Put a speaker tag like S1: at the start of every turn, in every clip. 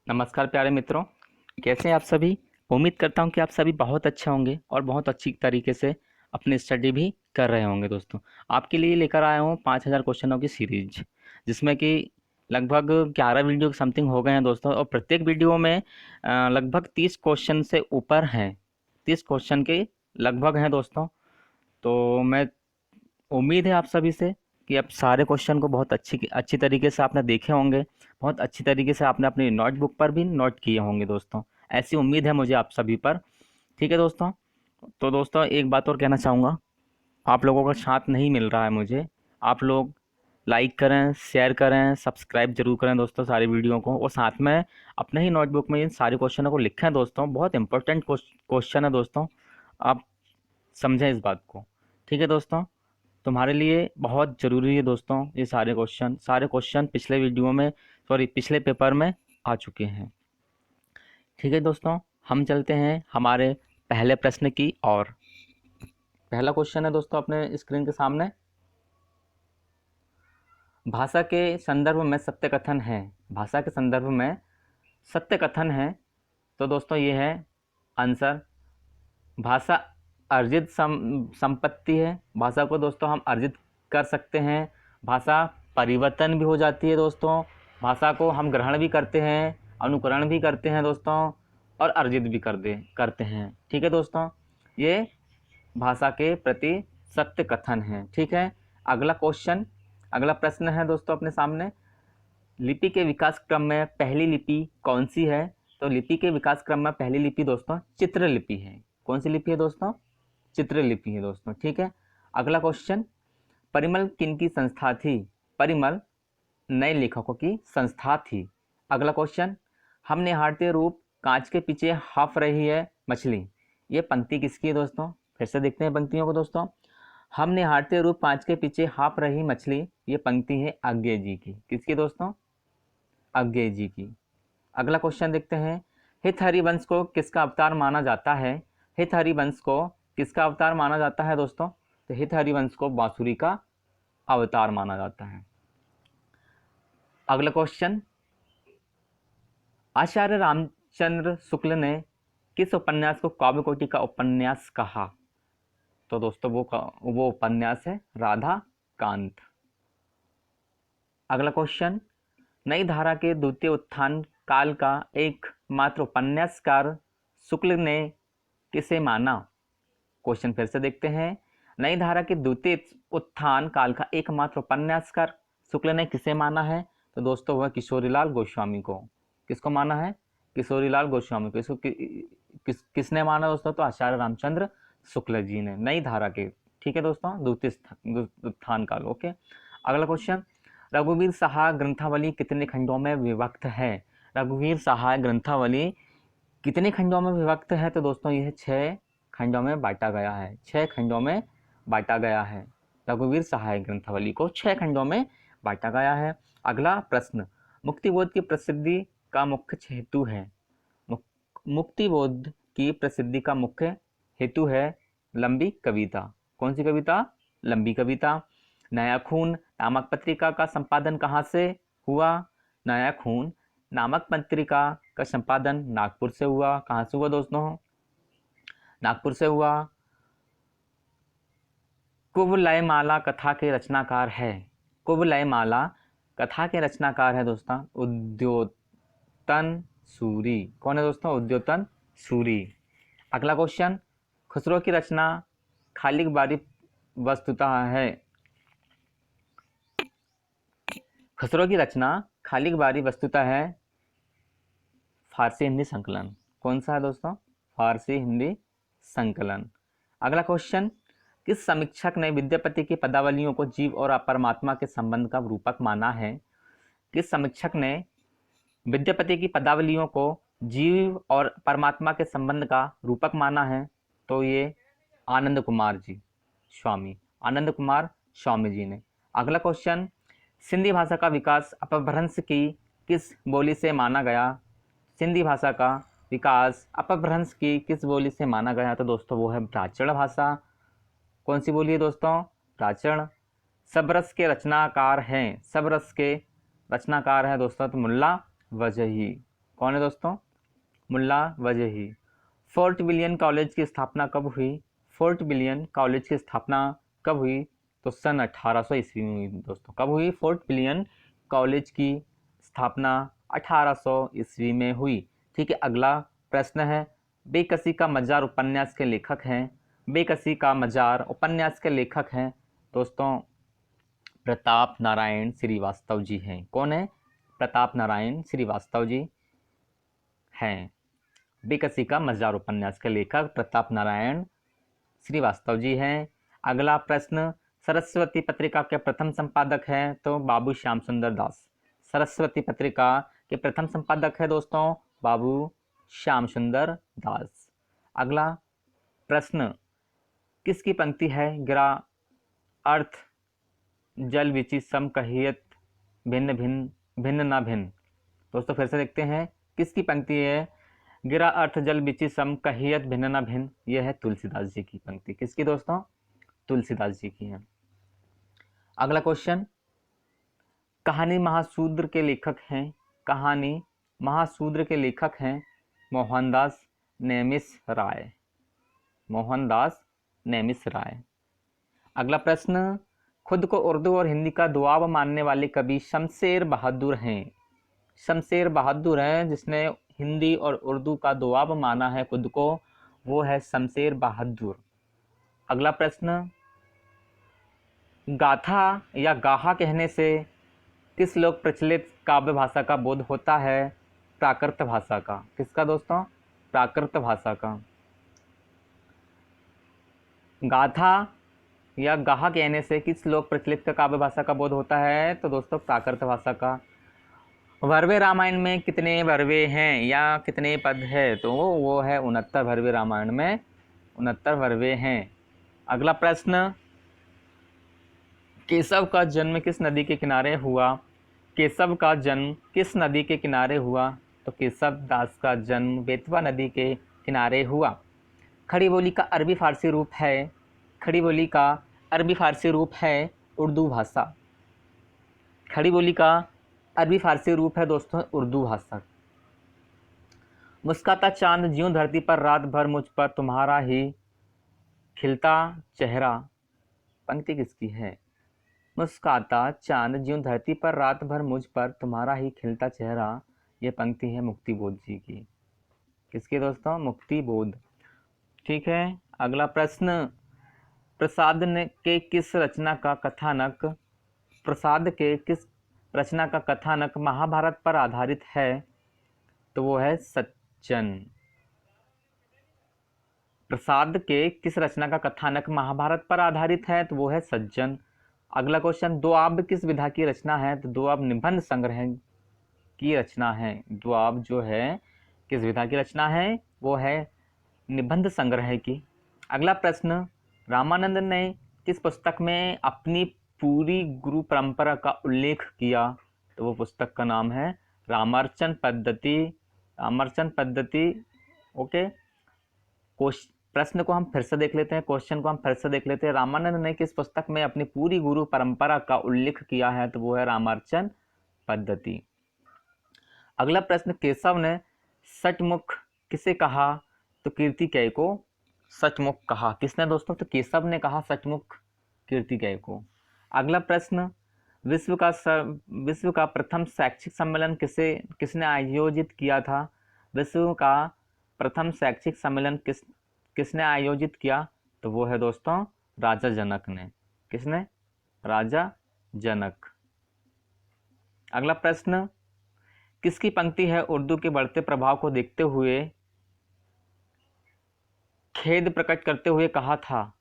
S1: नमस्कार प्यारे मित्रों, कैसे हैं आप सभी। उम्मीद करता हूं कि आप सभी बहुत अच्छे होंगे और बहुत अच्छी तरीके से अपनी स्टडी भी कर रहे होंगे। दोस्तों, आपके लिए लेकर आया हूं 5000 क्वेश्चनों की सीरीज, जिसमें कि लगभग 11 वीडियो समथिंग हो गए हैं दोस्तों। और प्रत्येक वीडियो में लगभग 30 क्वेश्चन से ऊपर हैं, 30 क्वेश्चन के लगभग हैं दोस्तों। तो मैं उम्मीद है आप सभी से कि आप सारे क्वेश्चन को बहुत अच्छी अच्छी तरीके से आपने देखे होंगे, बहुत अच्छी तरीके से आपने अपनी नोटबुक पर भी नोट किए होंगे दोस्तों। ऐसी उम्मीद है मुझे आप सभी पर। ठीक है दोस्तों। तो दोस्तों, एक बात और कहना चाहूँगा, आप लोगों का साथ नहीं मिल रहा है मुझे। आप लोग लाइक करें, शेयर करें, सब्सक्राइब जरूर करें दोस्तों सारी वीडियो को, और साथ में अपने ही नोटबुक में इन सारे क्वेश्चनों को लिखें दोस्तों। बहुत इंपॉर्टेंट क्वेश्चन है दोस्तों, आप समझें इस बात को। ठीक है दोस्तों, तुम्हारे लिए बहुत ज़रूरी है दोस्तों। ये सारे क्वेश्चन पिछले वीडियो में, सॉरी पिछले पेपर में आ चुके हैं। ठीक है दोस्तों, हम चलते हैं हमारे पहले प्रश्न की ओर। पहला क्वेश्चन है दोस्तों अपने स्क्रीन के सामने। भाषा के संदर्भ में सत्य कथन है। भाषा के संदर्भ में सत्य कथन है। तो दोस्तों ये है आंसर। भाषा अर्जित संपत्ति है। भाषा को दोस्तों हम अर्जित कर सकते हैं। भाषा परिवर्तन भी हो जाती है दोस्तों। भाषा को हम ग्रहण भी करते हैं, अनुकरण भी करते हैं दोस्तों, और अर्जित भी करते हैं। ठीक है दोस्तों, ये भाषा के प्रति सत्य कथन है। ठीक है, अगला प्रश्न है दोस्तों अपने सामने। लिपि के विकास क्रम में पहली लिपि कौन सी है। तो लिपि के विकास क्रम में पहली लिपि दोस्तों चित्रलिपि है। कौन सी लिपि है दोस्तों? चित्रलिपि है दोस्तों। ठीक है, अगला क्वेश्चन। परिमल किनकी संस्था थी? परिमल नए लेखकों की संस्था थी। अगला क्वेश्चन। हम निहारते रूप कांच के पीछे हाफ रही है मछली। ये पंक्ति किसकी है दोस्तों? फिर से देखते हैं पंक्तियों को दोस्तों। हम निहारते रूप कांच के पीछे हाफ रही मछली, ये पंक्ति है अज्ञे जी की। किसकी दोस्तों? अज्ञे जी की। अगला क्वेश्चन देखते हैं। हित हरिवंश को किसका अवतार माना जाता है? हित हरिवंश को किसका अवतार माना जाता है दोस्तों? तो हित हरिवंश को बांसुरी का अवतार माना जाता है। अगला क्वेश्चन। आचार्य रामचंद्र शुक्ल ने किस उपन्यास को काव्य कोटि का उपन्यास कहा? तो दोस्तों वो उपन्यास है राधा कांत। अगला क्वेश्चन। नई धारा के द्वितीय उत्थान काल का एकमात्र उपन्यासकार शुक्ल ने किसे माना? क्वेश्चन फिर से देखते हैं। नई धारा के द्वितीय उत्थान काल का एकमात्र उपन्यासकार शुक्ल ने किसे माना है? तो दोस्तों वह किशोरीलाल गोस्वामी को। किसको माना है? किशोरीलाल गोस्वामी को। इसको किसने माना दोस्तों? तो आचार्य रामचंद्र शुक्ल जी ने, नई धारा के। ठीक है दोस्तों, द्वितीय उत्थान काल। ओके, अगला क्वेश्चन। रघुवीर सहाय ग्रंथावली कितने खंडों में विभक्त है? रघुवीर सहाय ग्रंथावली कितने खंडों में विभक्त है? तो दोस्तों यह 6 खंडों में बांटा गया है। 6 खंडों में बांटा गया है। रघुवीर सहाय ग्रंथावली को 6 खंडों में बांटा गया है। अगला प्रश्न। मुक्तिबोध की प्रसिद्धि का मुख्य हेतु है। मुक्तिबोध की प्रसिद्धि का मुख्य हेतु है लंबी कविता। कौन सी कविता? लंबी कविता। नया खून नामक पत्रिका का संपादन कहाँ से हुआ? नया खून नामक पत्रिका का संपादन नागपुर से हुआ। कहाँ से हुआ दोस्तों? नागपुर से हुआ। कुवलयमाला कथा के रचनाकार है। कुवलयमाला कथा के रचनाकार है दोस्तों उद्योतन सूरी। कौन है दोस्तों? उद्योतन सूरी। अगला क्वेश्चन। खुसरो की रचना खालिक बारी वस्तुतः है। खुसरो की रचना खालिक बारी वस्तुतः है फारसी हिंदी संकलन। कौन सा है दोस्तों? फारसी हिंदी संकलन। अगला क्वेश्चन। किस समीक्षक ने विद्यापति की पदावलियों को जीव और परमात्मा के संबंध का रूपक माना है? किस समीक्षक ने विद्यापति की पदावलियों को जीव और परमात्मा के संबंध का रूपक माना है? तो ये आनंद कुमार जी स्वामी, आनंद कुमार स्वामी जी ने। अगला क्वेश्चन। सिंधी भाषा का विकास अपभ्रंश की किस बोली से माना गया? सिंधी भाषा का विकास अपभ्रंश की किस बोली से माना गया? तो दोस्तों वो है प्राचीण भाषा। कौन सी बोली है दोस्तों? प्राचीण। सबरस के रचनाकार हैं। सबरस के रचनाकार हैं दोस्तों तो मुल्ला वजही। कौन है दोस्तों? मुल्ला वजही। फोर्ट विलियम कॉलेज की स्थापना कब हुई? फोर्ट विलियम कॉलेज की स्थापना कब हुई? तो सन 1800 ईस्वी में हुई दोस्तों। कब हुई? फोर्ट विलियम कॉलेज की स्थापना 1800 ईस्वी में हुई। ठीक है, अगला प्रश्न है, बेकसी का मजार उपन्यास के लेखक हैं? बेकसी का मजार उपन्यास के लेखक हैं दोस्तों प्रताप नारायण श्रीवास्तव जी हैं। कौन है? प्रताप नारायण श्रीवास्तव जी हैं। बेकसी का मजार उपन्यास के लेखक प्रताप नारायण श्रीवास्तव जी हैं। अगला प्रश्न, सरस्वती पत्रिका के प्रथम संपादक हैं? तो बाबू श्याम सुंदर दास। सरस्वती पत्रिका के प्रथम संपादक है दोस्तों बाबू श्याम सुंदर दास। अगला प्रश्न, किसकी पंक्ति है? गिरा अर्थ जल विचि सम कहियत भिन्न भिन्न भिन्न ना भिन्न। दोस्तों फिर से देखते हैं, किसकी पंक्ति है? गिरा अर्थ जल बिचि सम कहियत भिन्न ना भिन्न। यह है तुलसीदास जी की पंक्ति। किसकी दोस्तों? तुलसीदास जी की है। अगला क्वेश्चन, कहानी महासूद्र के लेखक हैं? कहानी महासूद्र के लेखक हैं मोहनदास नेमिष राय। मोहनदास नेमिष राय। अगला प्रश्न, खुद को उर्दू और हिंदी का दुआब मानने वाले कवि शमशेर बहादुर हैं? शमशेर बहादुर हैं जिसने हिंदी और उर्दू का दुआब माना है खुद को, वो है शमशेर बहादुर। अगला प्रश्न, गाथा या गाहा कहने से किस लोक प्रचलित काव्य भाषा का बोध होता है? प्राकृत भाषा का। किसका दोस्तों? प्राकृत भाषा का। गाथा या गाहा कहने से किस लोक प्रचलित का काव्य भाषा का बोध होता है? तो दोस्तों प्राकृत भाषा का। भरवे रामायण में कितने भरवे हैं या कितने पद है? तो वो है 69 भरवे रामायण में 69 भरवे हैं। अगला प्रश्न, केशव का जन्म किस नदी के किनारे हुआ? केशव का जन्म किस नदी के किनारे हुआ? तो केशव दास का जन्म बेतवा नदी के किनारे हुआ। खड़ी बोली का अरबी फारसी रूप है? खड़ी बोली का अरबी फारसी रूप है उर्दू भाषा। खड़ी बोली का अरबी फारसी रूप है दोस्तों उर्दू भाषा। मुस्काता चांद ज्यों धरती पर रात भर मुझ पर तुम्हारा ही खिलता चेहरा, पंक्ति किसकी है? मुस्काता चांद ज्यों धरती पर रात भर मुझ पर तुम्हारा ही खिलता चेहरा, ये पंक्ति है मुक्तिबोध जी की। किसकी दोस्तों? मुक्तिबोध। ठीक है, अगला प्रश्न, प्रसाद के किस रचना का कथानक प्रसाद के किस रचना का कथानक महाभारत पर आधारित है? तो वो है सज्जन। प्रसाद के किस रचना का कथानक महाभारत पर आधारित है? तो वो है सज्जन। अगला क्वेश्चन, दोआब किस विधा की रचना है? तो दोआब निबंध संग्रह की रचना है। दोआब जो है किस विधा की रचना है? वो है निबंध संग्रह की। अगला प्रश्न, रामानंद ने किस पुस्तक में अपनी पूरी गुरु परंपरा का उल्लेख किया? तो वो पुस्तक का नाम है रामार्चन पद्धति। रामार्चन पद्धति। ओके, प्रश्न को हम फिर से देख लेते हैं, क्वेश्चन को हम फिर से देख लेते हैं। रामानंद ने किस पुस्तक में अपनी पूरी गुरु परंपरा का उल्लेख किया है? तो वो है रामार्चन पद्धति। अगला प्रश्न, केशव ने सचमुख किसे कहा? तो कीर्तिकेय को सचमुख कहा। किसने दोस्तों? तो केशव ने कहा सचमुख कीर्तिकेय को। अगला प्रश्न, विश्व का प्रथम शैक्षिक सम्मेलन किसने आयोजित किया था? विश्व का प्रथम शैक्षिक सम्मेलन किसने आयोजित किया? तो वो है दोस्तों राजा जनक ने। किसने? राजा जनक। अगला प्रश्न, किसकी पंक्ति है उर्दू के बढ़ते प्रभाव को देखते हुए खेद प्रकट करते हुए कहा था?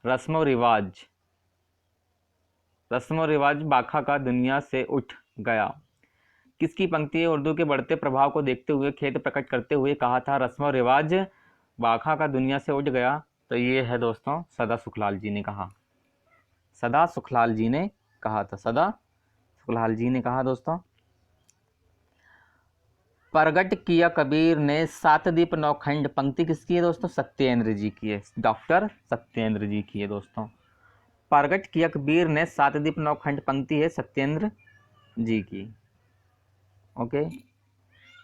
S1: रस्म रिवाज बाखा का दुनिया से उठ गया। किसकी पंक्ति है उर्दू के बढ़ते प्रभाव को देखते हुए खेद प्रकट करते हुए कहा था? रस्म रिवाज बाखा का दुनिया से उठ गया। तो ये है दोस्तों सदा सुखलाल जी ने कहा। सदा सुखलाल जी ने कहा था। सदा सुखलाल जी ने कहा दोस्तों। प्रगट किया कबीर ने सात दीप नौखंड, पंक्ति किसकी है दोस्तों? सत्येंद्र जी की है। डॉक्टर सत्येंद्र जी की है दोस्तों। प्रगट किया कबीर ने सात दीप नौखंड, पंक्ति है सत्येंद्र जी की। ओके,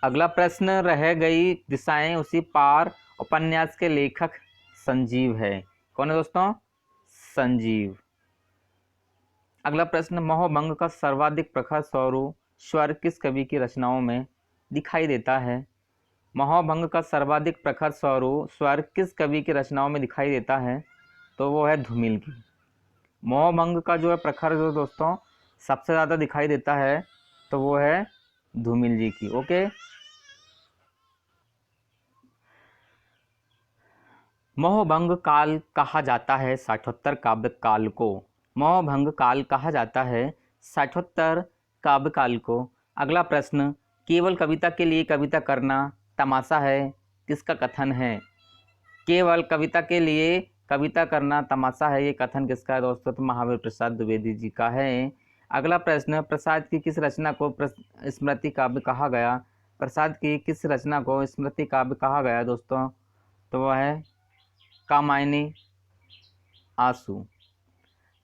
S1: अगला प्रश्न, रह गई दिशाएं उसी पार उपन्यास के लेखक संजीव है। कौन है दोस्तों? संजीव। अगला प्रश्न, मोहभंग का सर्वाधिक प्रखर स्वरूप स्वर किस कवि की रचनाओं में दिखाई देता है? मोहभंग का सर्वाधिक प्रखर स्वरूप स्वर किस कवि की रचनाओं में दिखाई देता है? तो वो है धूमिल की। मोहभंग का जो है प्रखर जो दोस्तों सबसे ज़्यादा दिखाई देता है तो वो है धूमिल जी की। ओके। मोहभंग काल कहा जाता है साठोत्तर काव्य काल को। मोहभंग काल कहा जाता है साठोत्तर काव्य काल को। अगला प्रश्न, केवल कविता के लिए कविता करना तमाशा है किसका कथन है? केवल कविता के लिए कविता करना तमाशा है, ये कथन किसका है दोस्तों? तो महावीर प्रसाद द्विवेदी जी का है। अगला प्रश्न, प्रसाद की किस रचना को स्मृति काव्य कहा गया? प्रसाद की किस रचना को स्मृति काव्य कहा गया दोस्तों? तो वह है कामायनी आंसू।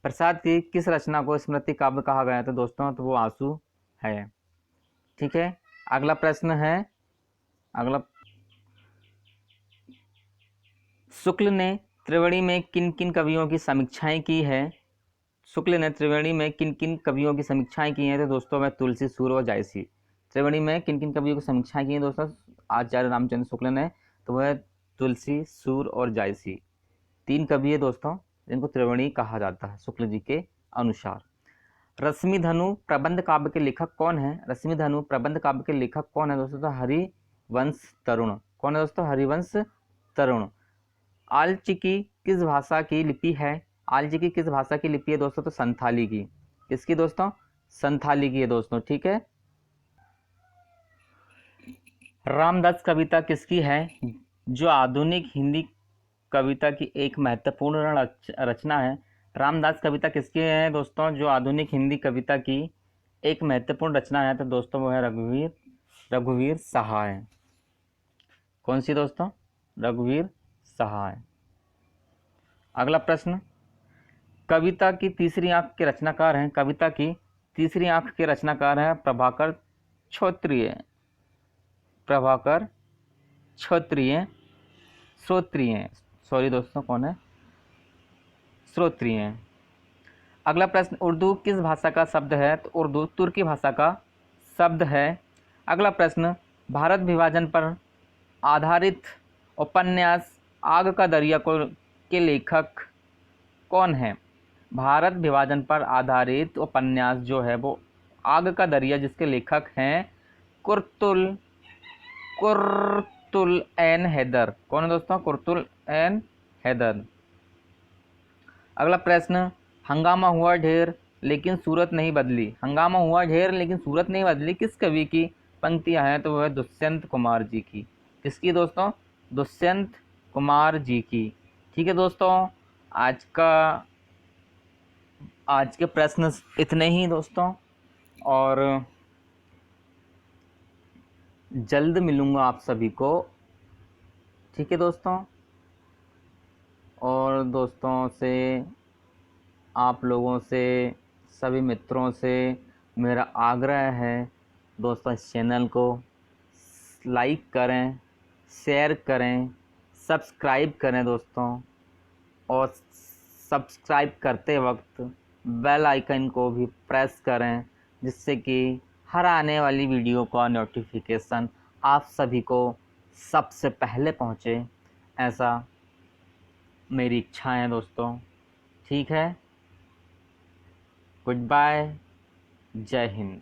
S1: प्रसाद की किस रचना को स्मृति काव्य कहा गया था दोस्तों? तो वो आंसू है। ठीक है। अगला प्रश्न है, अगला, शुक्ल ने त्रिवेणी में किन किन कवियों की समीक्षाएं की है? शुक्ल ने त्रिवेणी में किन किन कवियों की समीक्षाएं की हैं? तो दोस्तों मैं तुलसी, सूर और जायसी। त्रिवेणी में किन किन कवियों की समीक्षाएं की हैं दोस्तों आचार्य रामचंद्र शुक्ल ने? तो वह तुलसी, सूर और जायसी, 3 कवि है दोस्तों जिनको त्रिवेणी कहा जाता है शुक्ल जी के अनुसार। रश्मिधनु प्रबंध काव्य के लेखक कौन है? रश्मिधनु प्रबंध काव्य के लेखक कौन है दोस्तों? तो हरिवंश तरुण। कौन है दोस्तों? हरिवंश तरुण। आलचिकी किस भाषा की लिपि है? आलचिकी किस भाषा की लिपि है दोस्तों? तो संथाली की। किसकी दोस्तों? संथाली की है दोस्तों। ठीक है। रामदास कविता किसकी है? जो आधुनिक हिंदी कविता की एक महत्वपूर्ण रचना है। रामदास कविता किसकी है दोस्तों? जो आधुनिक हिंदी कविता की एक महत्वपूर्ण रचना है तो दोस्तों वो है रघुवीर सहाय। कौन सी दोस्तों? रघुवीर सहाय। अगला प्रश्न, कविता की तीसरी आंख के रचनाकार हैं। कविता की तीसरी आंख के रचनाकार हैं प्रभाकर क्षत्रिय। प्रभाकर क्षत्रिय श्रोत्रिय, सॉरी दोस्तों, कौन है? श्रोत्रिय। अगला प्रश्न, उर्दू किस भाषा का शब्द है? तो उर्दू तुर्की भाषा का शब्द है। अगला प्रश्न, भारत विभाजन पर आधारित उपन्यास आग का दरिया के लेखक कौन है? भारत विभाजन पर आधारित उपन्यास जो है वो आग का दरिया, जिसके लेखक हैं कुर्तुल एन हैदर। कौन है दोस्तों? कुर्तुल एन हैदर। अगला प्रश्न, हंगामा हुआ ढेर लेकिन सूरत नहीं बदली। हंगामा हुआ ढेर लेकिन सूरत नहीं बदली किस कवि की पंक्तियां हैं? तो वह दुष्यंत कुमार जी की। किसकी दोस्तों? दुष्यंत कुमार जी की। ठीक है दोस्तों, आज के प्रश्न इतने ही दोस्तों, और जल्द मिलूँगा आप सभी को। ठीक है दोस्तों, और दोस्तों से, आप लोगों से, सभी मित्रों से मेरा आग्रह है दोस्तों, इस चैनल को लाइक करें, शेयर करें, सब्सक्राइब करें दोस्तों, और सब्सक्राइब करते वक्त बेल आइकन को भी प्रेस करें, जिससे कि हर आने वाली वीडियो का नोटिफिकेशन आप सभी को सबसे पहले पहुंचे, ऐसा मेरी इच्छा है दोस्तों। ठीक है, गुड बाय, जय हिंद।